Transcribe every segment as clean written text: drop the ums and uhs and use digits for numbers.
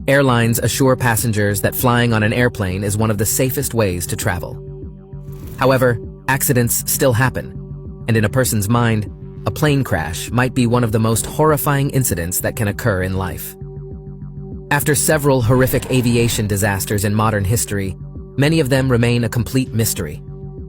Airlines assure passengers that flying on an airplane is one of the safest ways to travel. However, accidents still happen, and in a person's mind, a plane crash might be one of the most horrifying incidents that can occur in life. After several horrific aviation disasters in modern history, many of them remain a complete mystery.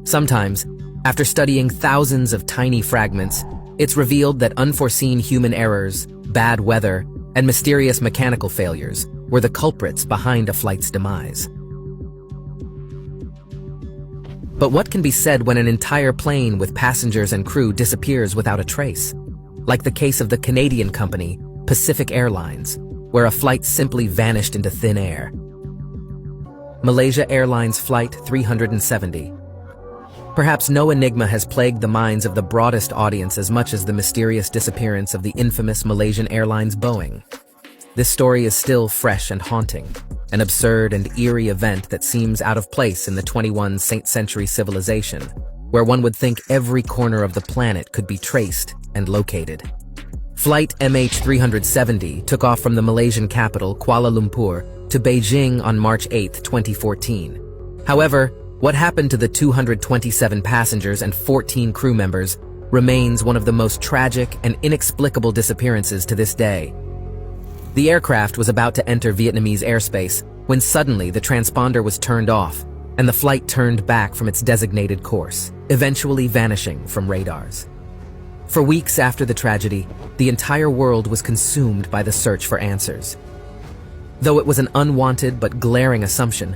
Sometimes, after studying thousands of tiny fragments, it's revealed that unforeseen human errors, bad weather, and mysterious mechanical failures were the culprits behind a flight's demise. But what can be said when an entire plane with passengers and crew disappears without a trace? Like the case of the Canadian company, Pacific Airlines, where a flight simply vanished into thin air. Malaysia Airlines Flight 370. Perhaps no enigma has plagued the minds of the broadest audience as much as the mysterious disappearance of the infamous Malaysian Airlines Boeing. This story is still fresh and haunting, an absurd and eerie event that seems out of place in the 21st century civilization, where one would think every corner of the planet could be traced and located. Flight MH370 took off from the Malaysian capital, Kuala Lumpur, to Beijing on March 8, 2014. However, what happened to the 227 passengers and 14 crew members remains one of the most tragic and inexplicable disappearances to this day. The aircraft was about to enter Vietnamese airspace when suddenly the transponder was turned off and the flight turned back from its designated course, eventually vanishing from radars. For weeks after the tragedy, the entire world was consumed by the search for answers. Though it was an unwanted but glaring assumption,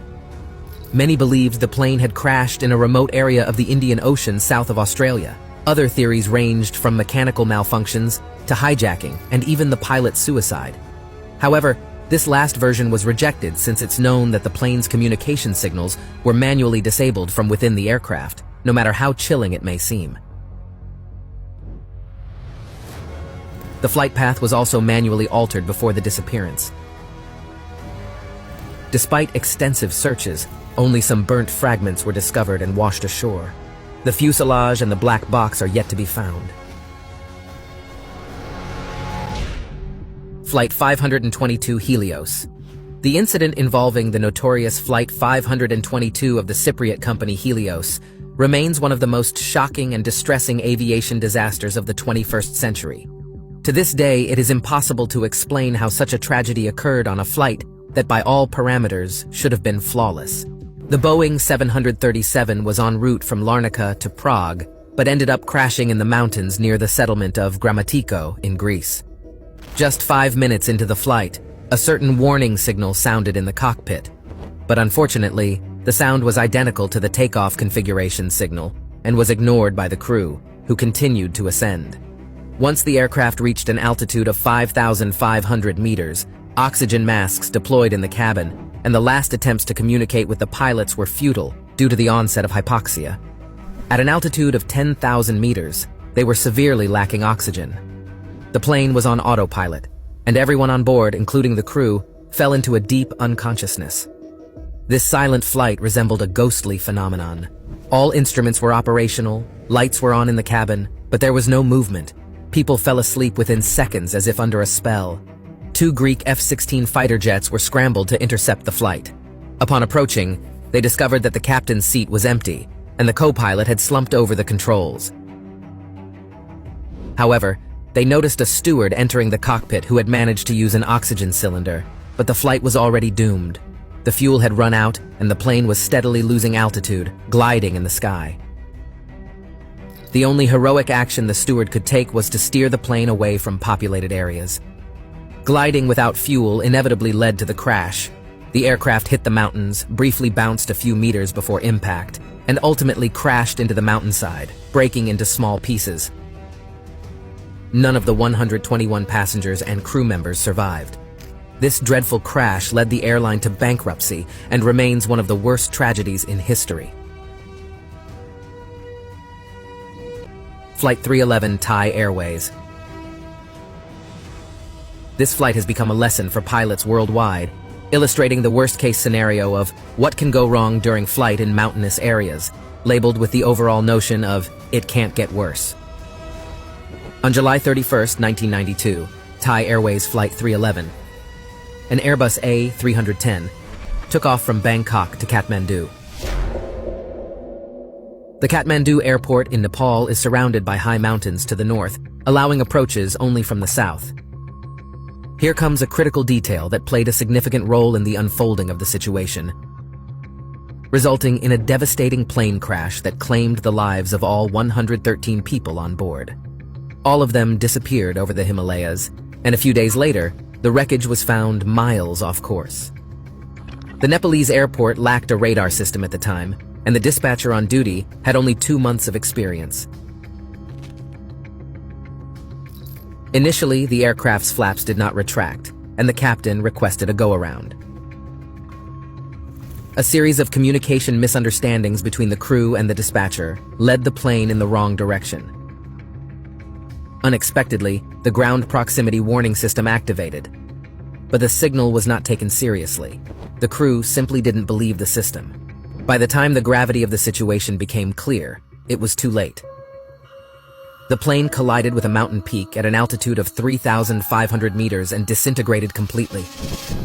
many believed the plane had crashed in a remote area of the Indian Ocean south of Australia. Other theories ranged from mechanical malfunctions to hijacking and even the pilot's suicide. However, this last version was rejected since it's known that the plane's communication signals were manually disabled from within the aircraft, no matter how chilling it may seem. The flight path was also manually altered before the disappearance. Despite extensive searches, only some burnt fragments were discovered and washed ashore. The fuselage and the black box are yet to be found. Flight 522 Helios. The incident involving the notorious Flight 522 of the Cypriot company Helios remains one of the most shocking and distressing aviation disasters of the 21st century. To this day, it is impossible to explain how such a tragedy occurred on a flight that by all parameters should have been flawless. The Boeing 737 was en route from Larnaca to Prague, but ended up crashing in the mountains near the settlement of Gramatiko in Greece. Just 5 minutes into the flight, a certain warning signal sounded in the cockpit. But unfortunately, the sound was identical to the takeoff configuration signal and was ignored by the crew, who continued to ascend. Once the aircraft reached an altitude of 5,500 meters, oxygen masks deployed in the cabin, and the last attempts to communicate with the pilots were futile due to the onset of hypoxia. At an altitude of 10,000 meters, they were severely lacking oxygen. The plane was on autopilot, and everyone on board, including the crew, fell into a deep unconsciousness. This silent flight resembled a ghostly phenomenon. All instruments were operational, lights were on in the cabin, but there was no movement. People fell asleep within seconds as if under a spell. 2 Greek F-16 fighter jets were scrambled to intercept the flight. Upon approaching, they discovered that the captain's seat was empty, and the co-pilot had slumped over the controls. However, they noticed a steward entering the cockpit who had managed to use an oxygen cylinder, but the flight was already doomed. The fuel had run out, and the plane was steadily losing altitude, gliding in the sky. The only heroic action the steward could take was to steer the plane away from populated areas. Gliding without fuel inevitably led to the crash. The aircraft hit the mountains, briefly bounced a few meters before impact, and ultimately crashed into the mountainside, breaking into small pieces. None of the 121 passengers and crew members survived. This dreadful crash led the airline to bankruptcy and remains one of the worst tragedies in history. Flight 311 Thai Airways. This flight has become a lesson for pilots worldwide, illustrating the worst-case scenario of what can go wrong during flight in mountainous areas, labeled with the overall notion of, "It can't get worse." On July 31, 1992, Thai Airways Flight 311. an Airbus A310, took off from Bangkok to Kathmandu. The Kathmandu airport in Nepal is surrounded by high mountains to the north, allowing approaches only from the south. Here comes a critical detail that played a significant role in the unfolding of the situation, resulting in a devastating plane crash that claimed the lives of all 113 people on board. All of them disappeared over the Himalayas, and a few days later, the wreckage was found miles off course. The Nepalese airport lacked a radar system at the time, and the dispatcher on duty had only 2 months of experience. Initially, the aircraft's flaps did not retract, and the captain requested a go-around. A series of communication misunderstandings between the crew and the dispatcher led the plane in the wrong direction. Unexpectedly, the ground proximity warning system activated, but the signal was not taken seriously. The crew simply didn't believe the system. By the time the gravity of the situation became clear, it was too late. The plane collided with a mountain peak at an altitude of 3,500 meters and disintegrated completely.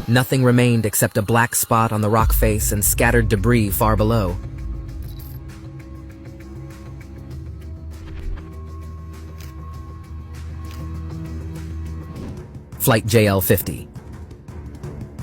Nothing remained except a black spot on the rock face and scattered debris far below. Flight JL-50.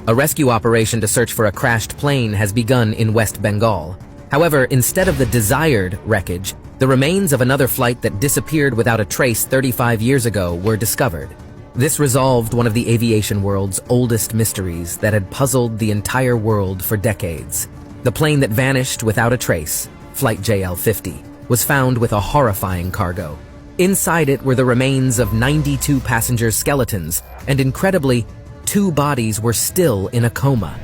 A rescue operation to search for a crashed plane has begun in West Bengal. However, instead of the desired wreckage, the remains of another flight that disappeared without a trace 35 years ago were discovered. This resolved one of the aviation world's oldest mysteries that had puzzled the entire world for decades. The plane that vanished without a trace, Flight JL-50, was found with a horrifying cargo. Inside it were the remains of 92 passengers' skeletons, and incredibly, 2 bodies were still in a coma.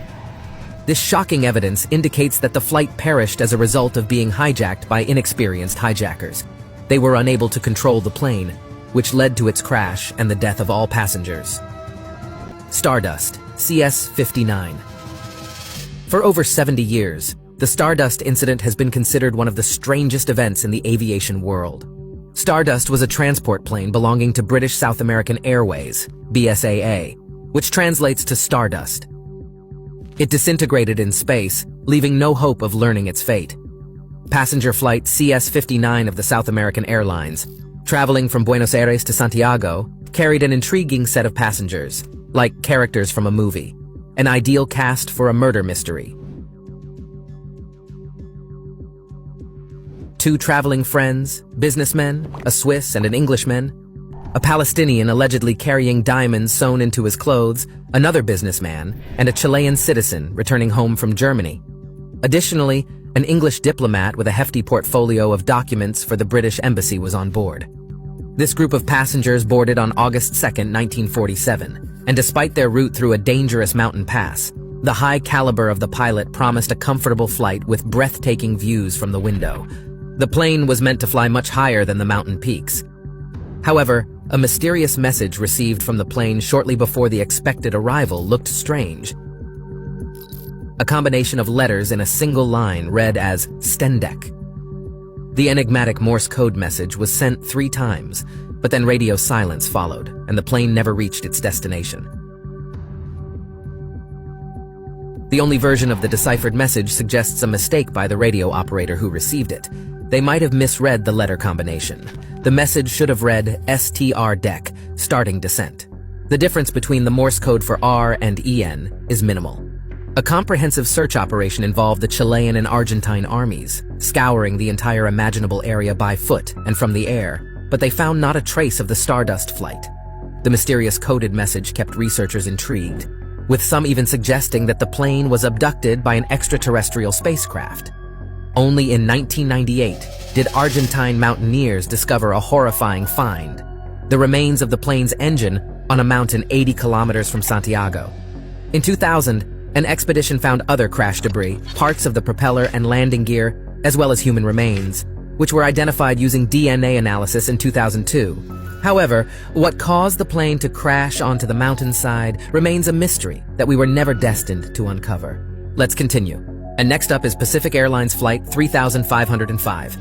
This shocking evidence indicates that the flight perished as a result of being hijacked by inexperienced hijackers. They were unable to control the plane, which led to its crash and the death of all passengers. Stardust, CS-59. For over 70 years, the Stardust incident has been considered one of the strangest events in the aviation world. Stardust was a transport plane belonging to British South American Airways, BSAA, which translates to Stardust. It disintegrated in space, leaving no hope of learning its fate. Passenger flight CS-59 of the South American Airlines, traveling from Buenos Aires to Santiago, carried an intriguing set of passengers, like characters from a movie, an ideal cast for a murder mystery. 2 traveling friends, businessmen, a Swiss and an Englishman, a Palestinian allegedly carrying diamonds sewn into his clothes, another businessman, and a Chilean citizen returning home from Germany. Additionally, an English diplomat with a hefty portfolio of documents for the British Embassy was on board. This group of passengers boarded on August 2, 1947, and despite their route through a dangerous mountain pass, the high caliber of the pilot promised a comfortable flight with breathtaking views from the window. The plane was meant to fly much higher than the mountain peaks. However, a mysterious message received from the plane shortly before the expected arrival looked strange. A combination of letters in a single line read as Stendek. The enigmatic Morse code message was sent 3 times, but then radio silence followed, and the plane never reached its destination. The only version of the deciphered message suggests a mistake by the radio operator who received it. They might have misread the letter combination. The message should have read STR-DEC, starting descent. The difference between the Morse code for R and EN is minimal. A comprehensive search operation involved the Chilean and Argentine armies, scouring the entire imaginable area by foot and from the air, but they found not a trace of the Stardust flight. The mysterious coded message kept researchers intrigued, with some even suggesting that the plane was abducted by an extraterrestrial spacecraft. Only in 1998 did Argentine mountaineers discover a horrifying find: the remains of the plane's engine on a mountain 80 kilometers from Santiago. In 2000, an expedition found other crash debris, parts of the propeller and landing gear, as well as human remains, which were identified using DNA analysis in 2002. However, what caused the plane to crash onto the mountainside remains a mystery that we were never destined to uncover. Let's continue. And next up is Pacific Airlines Flight 3505.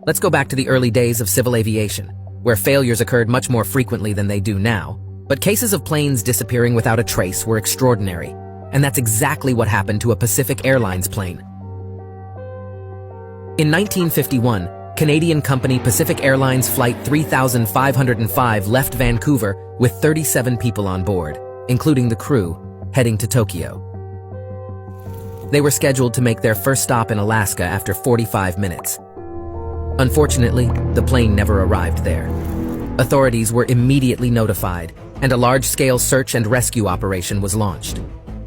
Let's go back to the early days of civil aviation, where failures occurred much more frequently than they do now. But cases of planes disappearing without a trace were extraordinary, and that's exactly what happened to a Pacific Airlines plane. In 1951, Canadian company Pacific Airlines Flight 3505 left Vancouver with 37 people on board, including the crew, heading to Tokyo. They were scheduled to make their first stop in Alaska after 45 minutes. Unfortunately, the plane never arrived there. Authorities were immediately notified, and a large-scale search and rescue operation was launched.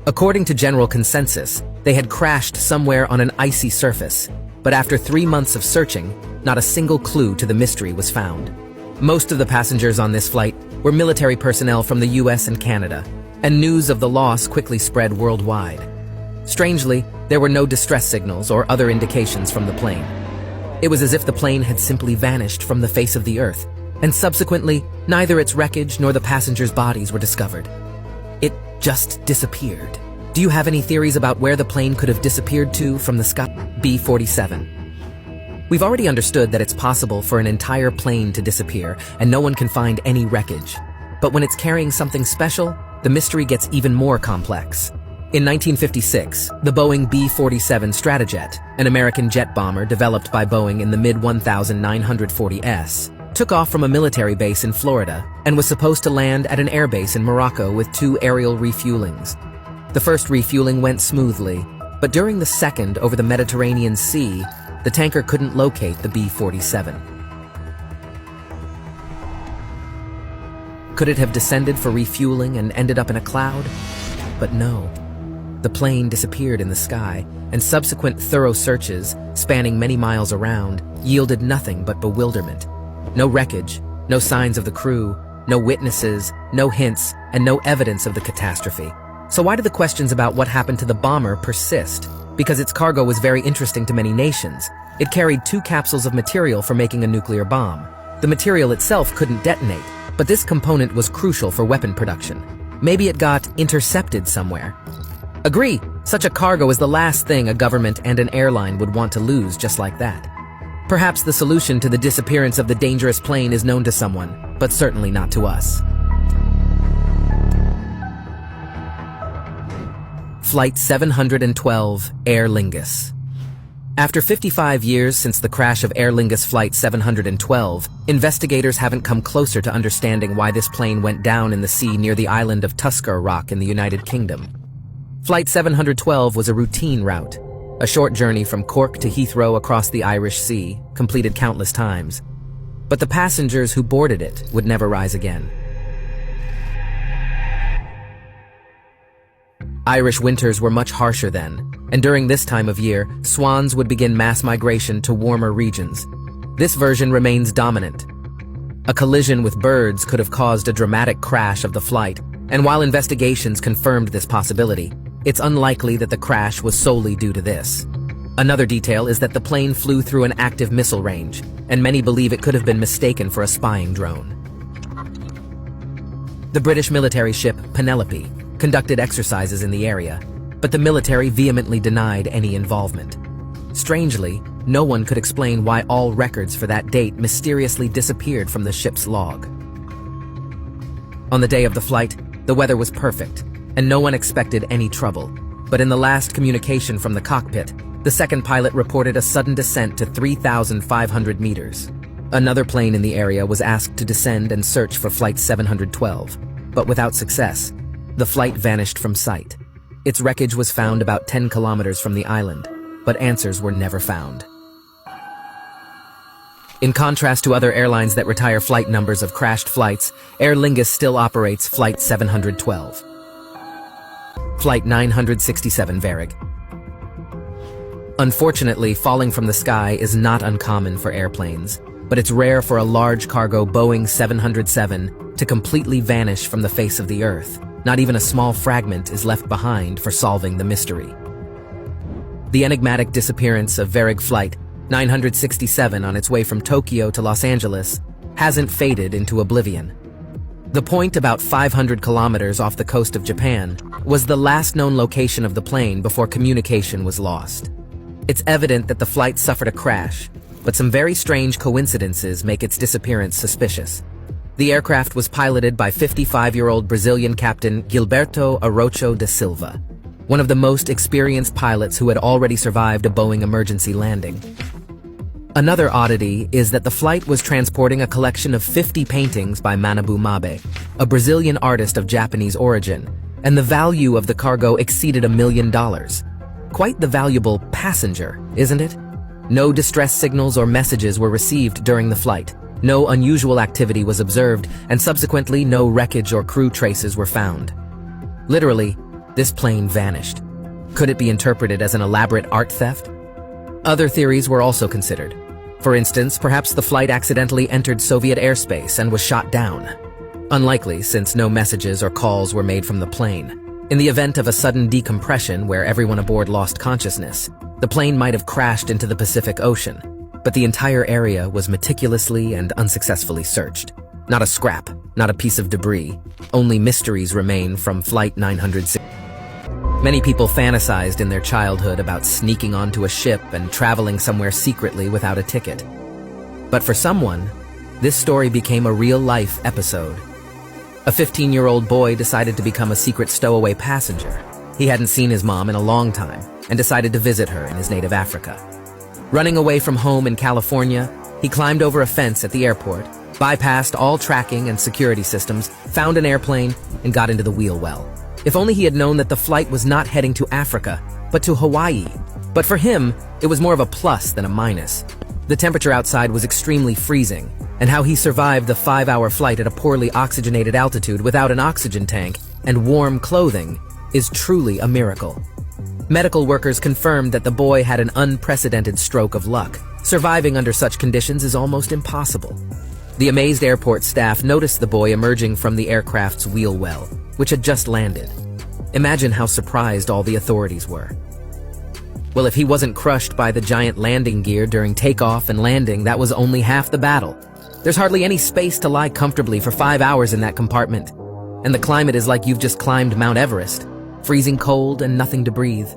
According to general consensus, they had crashed somewhere on an icy surface, but after 3 months of searching, not a single clue to the mystery was found. Most of the passengers on this flight were military personnel from the US and Canada, and news of the loss quickly spread worldwide. Strangely, there were no distress signals or other indications from the plane. It was as if the plane had simply vanished from the face of the earth, and subsequently, neither its wreckage nor the passengers' bodies were discovered. It just disappeared. Do you have any theories about where the plane could have disappeared to from the sky? B-47. We've already understood that it's possible for an entire plane to disappear and no one can find any wreckage. But when it's carrying something special, the mystery gets even more complex. In 1956, the Boeing B-47 Stratojet, an American jet bomber developed by Boeing in the mid-1940s, took off from a military base in Florida and was supposed to land at an airbase in Morocco with 2 aerial refuelings. The first refueling went smoothly, but during the second over the Mediterranean Sea, the tanker couldn't locate the B-47. Could it have descended for refueling and ended up in a cloud? But no. The plane disappeared in the sky, and subsequent thorough searches, spanning many miles around, yielded nothing but bewilderment. No wreckage, no signs of the crew, no witnesses, no hints, and no evidence of the catastrophe. So why do the questions about what happened to the bomber persist? Because its cargo was very interesting to many nations. It carried 2 capsules of material for making a nuclear bomb. The material itself couldn't detonate, but this component was crucial for weapon production. Maybe it got intercepted somewhere. Agree, such a cargo is the last thing a government and an airline would want to lose just like that. Perhaps the solution to the disappearance of the dangerous plane is known to someone, but certainly not to us. Flight 712, Aer Lingus. After 55 years since the crash of Aer Lingus Flight 712, investigators haven't come closer to understanding why this plane went down in the sea near the island of Tuskar Rock in the United Kingdom. Flight 712 was a routine route, a short journey from Cork to Heathrow across the Irish Sea, completed countless times. But the passengers who boarded it would never rise again. Irish winters were much harsher then, and during this time of year, swans would begin mass migration to warmer regions. This version remains dominant. A collision with birds could have caused a dramatic crash of the flight, and while investigations confirmed this possibility, it's unlikely that the crash was solely due to this. Another detail is that the plane flew through an active missile range, and many believe it could have been mistaken for a spying drone. The British military ship Penelope conducted exercises in the area, but the military vehemently denied any involvement. Strangely, no one could explain why all records for that date mysteriously disappeared from the ship's log. On the day of the flight, the weather was perfect, and no one expected any trouble. But in the last communication from the cockpit, the second pilot reported a sudden descent to 3,500 meters. Another plane in the area was asked to descend and search for Flight 712, but without success. The flight vanished from sight. Its wreckage was found about 10 kilometers from the island, but answers were never found. In contrast to other airlines that retire flight numbers of crashed flights, Aer Lingus still operates Flight 712. Flight 967 Varig. Unfortunately, falling from the sky is not uncommon for airplanes, but it's rare for a large cargo Boeing 707 to completely vanish from the face of the Earth. Not even a small fragment is left behind for solving the mystery. The enigmatic disappearance of Varig Flight 967 on its way from Tokyo to Los Angeles hasn't faded into oblivion. The point, about 500 kilometers off the coast of Japan, was the last known location of the plane before communication was lost. It's evident that the flight suffered a crash, but some very strange coincidences make its disappearance suspicious. The aircraft was piloted by 55-year-old Brazilian captain Gilberto Arocho da Silva, one of the most experienced pilots who had already survived a Boeing emergency landing. Another oddity is that the flight was transporting a collection of 50 paintings by Manabu Mabe, a Brazilian artist of Japanese origin, and the value of the cargo exceeded $1 million. Quite the valuable passenger, isn't it? No distress signals or messages were received during the flight. No unusual activity was observed, and subsequently no wreckage or crew traces were found. Literally, this plane vanished. Could it be interpreted as an elaborate art theft? Other theories were also considered. For instance, perhaps the flight accidentally entered Soviet airspace and was shot down. Unlikely, since no messages or calls were made from the plane. In the event of a sudden decompression where everyone aboard lost consciousness, the plane might have crashed into the Pacific Ocean, but the entire area was meticulously and unsuccessfully searched. Not a scrap, not a piece of debris. Only mysteries remain from Flight 960. Many people fantasized in their childhood about sneaking onto a ship and traveling somewhere secretly without a ticket. But for someone, this story became a real-life episode. A 15-year-old boy decided to become a secret stowaway passenger. He hadn't seen his mom in a long time and decided to visit her in his native Africa. Running away from home in California, he climbed over a fence at the airport, bypassed all tracking and security systems, found an airplane, and got into the wheel well. If only he had known that the flight was not heading to Africa, but to Hawaii. But for him, it was more of a plus than a minus. The temperature outside was extremely freezing, and how he survived the 5-hour flight at a poorly oxygenated altitude without an oxygen tank and warm clothing is truly a miracle. Medical workers confirmed that the boy had an unprecedented stroke of luck. Surviving under such conditions is almost impossible. The amazed airport staff noticed the boy emerging from the aircraft's wheel well, which had just landed. Imagine how surprised all the authorities were. Well, if he wasn't crushed by the giant landing gear during takeoff and landing, that was only half the battle. There's hardly any space to lie comfortably for 5 hours in that compartment. And the climate is like you've just climbed Mount Everest, freezing cold and nothing to breathe.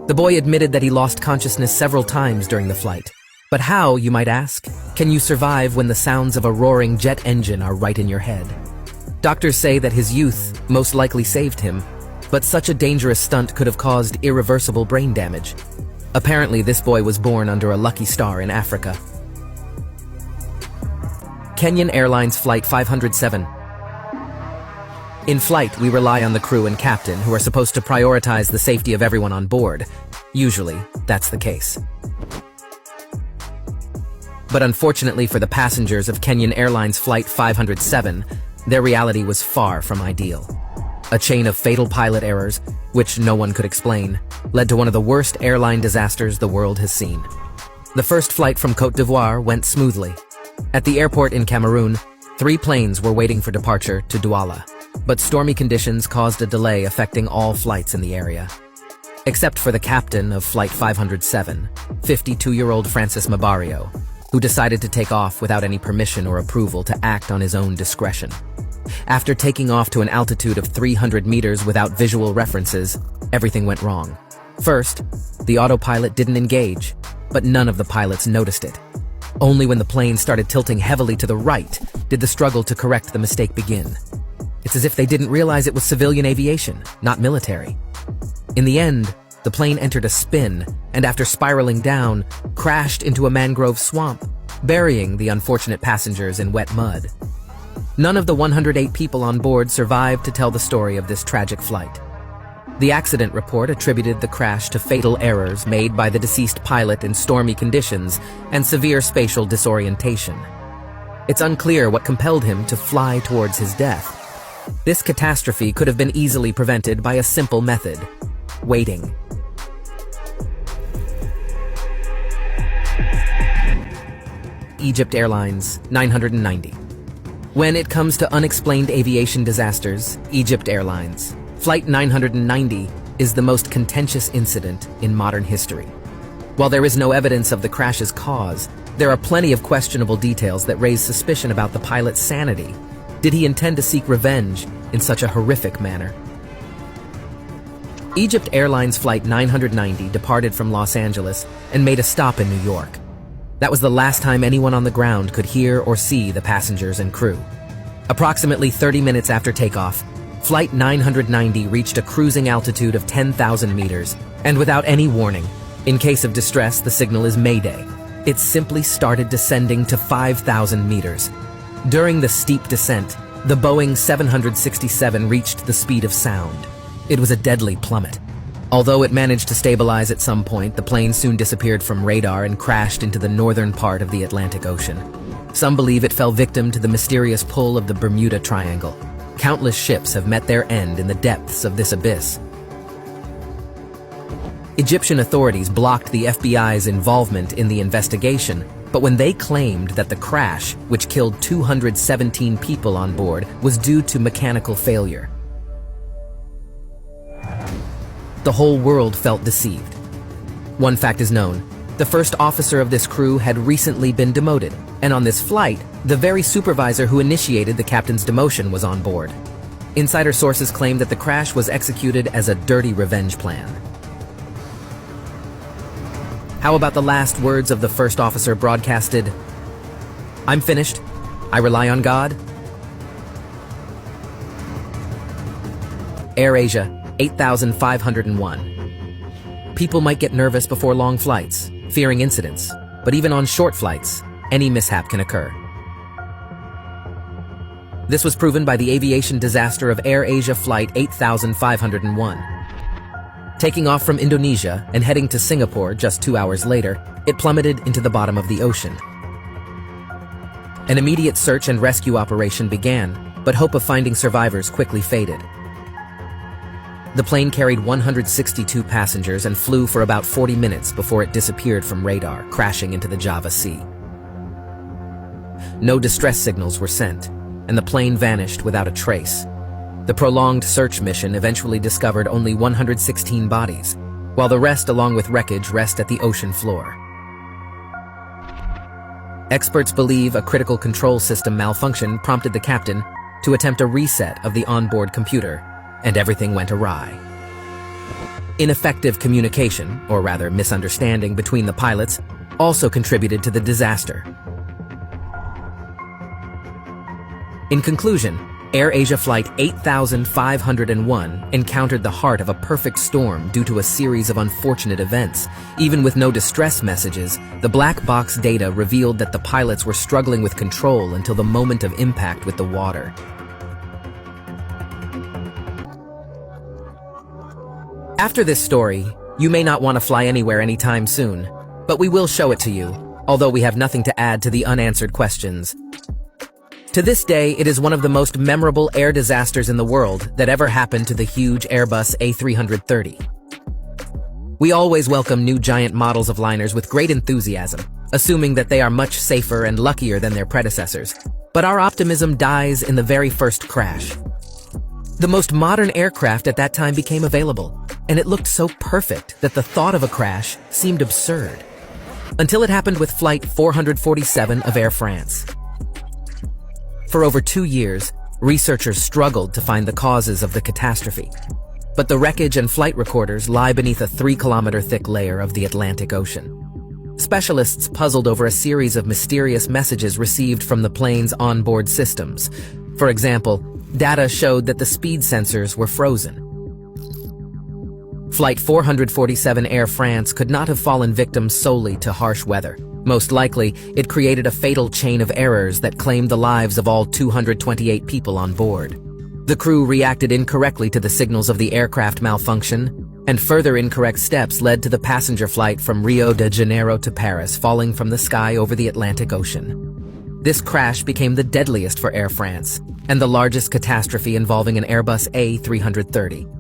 The boy admitted that he lost consciousness several times during the flight. But how, you might ask, can you survive when the sounds of a roaring jet engine are right in your head? Doctors say that his youth most likely saved him, but such a dangerous stunt could have caused irreversible brain damage. Apparently, this boy was born under a lucky star in Africa. Kenyan Airlines Flight 507. In flight, we rely on the crew and captain, who are supposed to prioritize the safety of everyone on board. Usually, that's the case. But unfortunately for the passengers of Kenyan Airlines Flight 507, their reality was far from ideal. A chain of fatal pilot errors, which no one could explain, led to one of the worst airline disasters the world has seen. The first flight from Côte d'Ivoire went smoothly. At the airport in Cameroon, 3 planes were waiting for departure to Douala, but stormy conditions caused a delay affecting all flights in the area. Except for the captain of Flight 507, 52-year-old Francis Mabario, who decided to take off without any permission or approval to act on his own discretion. After taking off to an altitude of 300 meters without visual references, everything went wrong. First, the autopilot didn't engage, but none of the pilots noticed it. Only when the plane started tilting heavily to the right did the struggle to correct the mistake begin. It's as if they didn't realize it was civilian aviation, not military. In the end, the plane entered a spin, and after spiraling down, crashed into a mangrove swamp, burying the unfortunate passengers in wet mud. None of the 108 people on board survived to tell the story of this tragic flight. The accident report attributed the crash to fatal errors made by the deceased pilot in stormy conditions and severe spatial disorientation. It's unclear what compelled him to fly towards his death. This catastrophe could have been easily prevented by a simple method: waiting. Egypt Airlines 990. When it comes to unexplained aviation disasters, Egypt Airlines Flight 990 is the most contentious incident in modern history. While there is no evidence of the crash's cause, there are plenty of questionable details that raise suspicion about the pilot's sanity. Did he intend to seek revenge in such a horrific manner? Egypt Airlines Flight 990 departed from Los Angeles and made a stop in New York. That was the last time anyone on the ground could hear or see the passengers and crew. Approximately 30 minutes after takeoff, Flight 990 reached a cruising altitude of 10,000 meters, and without any warning, in case of distress, the signal is Mayday. It simply started descending to 5,000 meters. During the steep descent, the Boeing 767 reached the speed of sound. It was a deadly plummet. Although it managed to stabilize at some point, the plane soon disappeared from radar and crashed into the northern part of the Atlantic Ocean. Some believe it fell victim to the mysterious pull of the Bermuda Triangle. Countless ships have met their end in the depths of this abyss. Egyptian authorities blocked the FBI's involvement in the investigation, but when they claimed that the crash, which killed 217 people on board, was due to mechanical failure, the whole world felt deceived. One fact is known: the first officer of this crew had recently been demoted, and on this flight, the very supervisor who initiated the captain's demotion was on board. Insider sources claim that the crash was executed as a dirty revenge plan. How about the last words of the first officer broadcasted? "I'm finished. I rely on God." AirAsia 8501. People might get nervous before long flights, fearing incidents, but even on short flights, any mishap can occur. This was proven by the aviation disaster of AirAsia Flight 8501. Taking off from Indonesia and heading to Singapore just 2 hours later, it plummeted into the bottom of the ocean. An immediate search and rescue operation began, but hope of finding survivors quickly faded. The plane carried 162 passengers and flew for about 40 minutes before it disappeared from radar, crashing into the Java Sea. No distress signals were sent, and the plane vanished without a trace. The prolonged search mission eventually discovered only 116 bodies, while the rest, along with wreckage, rest at the ocean floor. Experts believe a critical control system malfunction prompted the captain to attempt a reset of the onboard computer, and everything went awry. Ineffective communication, or rather misunderstanding between the pilots, also contributed to the disaster. In conclusion, AirAsia Flight 8501 encountered the heart of a perfect storm due to a series of unfortunate events. Even with no distress messages, the black box data revealed that the pilots were struggling with control until the moment of impact with the water. After this story, you may not want to fly anywhere anytime soon, but we will show it to you, although we have nothing to add to the unanswered questions. To this day, it is one of the most memorable air disasters in the world that ever happened to the huge Airbus A330. We always welcome new giant models of liners with great enthusiasm, assuming that they are much safer and luckier than their predecessors. But our optimism dies in the very first crash. The most modern aircraft at that time became available, and it looked so perfect that the thought of a crash seemed absurd. Until it happened with Flight 447 of Air France. For over 2 years, researchers struggled to find the causes of the catastrophe. But the wreckage and flight recorders lie beneath a 3-kilometer thick layer of the Atlantic Ocean. Specialists puzzled over a series of mysterious messages received from the plane's onboard systems. For example, data showed that the speed sensors were frozen. Flight 447 Air France could not have fallen victim solely to harsh weather. Most likely, it created a fatal chain of errors that claimed the lives of all 228 people on board. The crew reacted incorrectly to the signals of the aircraft malfunction, and further incorrect steps led to the passenger flight from Rio de Janeiro to Paris falling from the sky over the Atlantic Ocean. This crash became the deadliest for Air France, and the largest catastrophe involving an Airbus A330.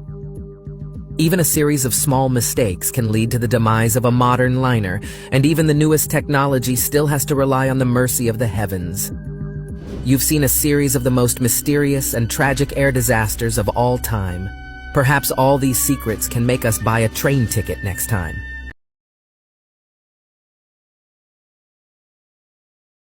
Even a series of small mistakes can lead to the demise of a modern liner, and even the newest technology still has to rely on the mercy of the heavens. You've seen a series of the most mysterious and tragic air disasters of all time. Perhaps all these secrets can make us buy a train ticket next time.